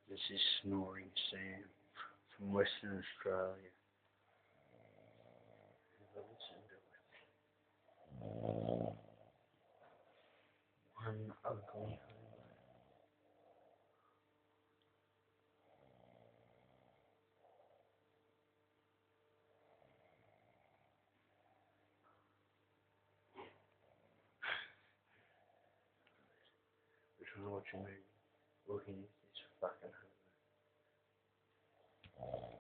This is Snoring Sam from Western Australia. Have a listen to it. One ugly hobo. We're trying to watch a movie. Looking at this fucking hobo.